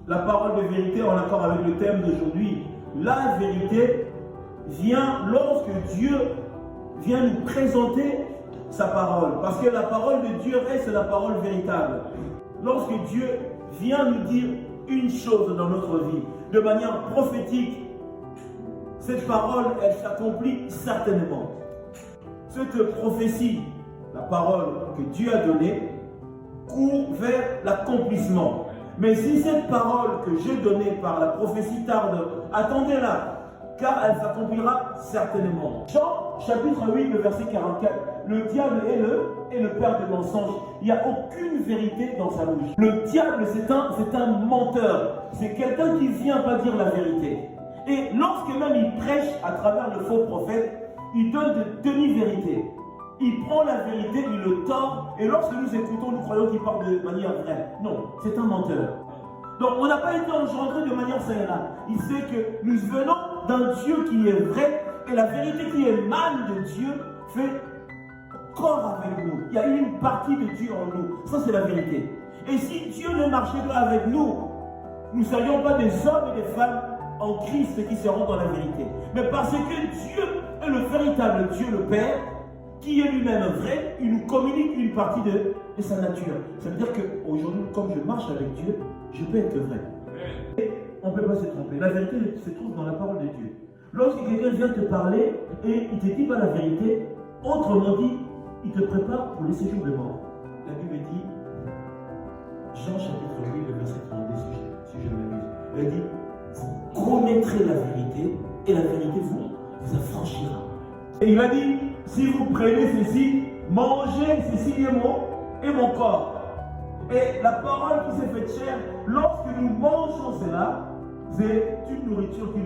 la parole de vérité en accord avec le thème d'aujourd'hui. La vérité vient lorsque Dieu vient nous présenter sa parole. Parce que la parole de Dieu reste la parole véritable. Lorsque Dieu vient nous dire une chose dans notre vie, de manière prophétique, cette parole, elle s'accomplit certainement. Cette prophétie, la parole que Dieu a donnée, court vers l'accomplissement. Mais si cette parole que j'ai donnée par la prophétie tarde, attendez-la, car elle s'accomplira certainement. Jean chapitre 8, le verset 44. Le diable est le père des mensonges. Il n'y a aucune vérité dans sa bouche. Le diable, c'est un menteur. C'est quelqu'un qui ne vient pas dire la vérité. Et lorsque même il prêche à travers le faux prophète, il donne de demi-vérité. Il prend la vérité, il le tord, et lorsque nous écoutons, nous croyons qu'il parle de manière vraie. Non, c'est un menteur. Donc on n'a pas été engendré de manière celle-là. Il sait que nous venons d'un Dieu qui est vrai, et la vérité qui émane de Dieu fait corps avec nous. Il y a une partie de Dieu en nous. Ça, c'est la vérité. Et si Dieu ne marchait pas avec nous, nous ne serions pas des hommes et des femmes en Christ qui seront dans la vérité. Mais parce que Dieu est le véritable Dieu, le Père, qui est lui-même vrai, il nous communique une partie de sa nature. Ça veut dire qu'aujourd'hui, comme je marche avec Dieu, je peux être vrai. Et on ne peut pas se tromper. La vérité se trouve dans la parole de Dieu. Lorsque quelqu'un vient te parler et il ne te dit pas la vérité, autrement dit, il te prépare pour le séjour de mort. La Bible dit, Jean chapitre 8, le verset 32, si je ne m'abuse, elle dit, vous connaîtrez la vérité et la vérité vous affranchira. Et il a dit, si vous prenez ceci, mangez ceci et mon corps. Et la parole qui s'est faite chair, lorsque nous mangeons cela, c'est une nourriture qui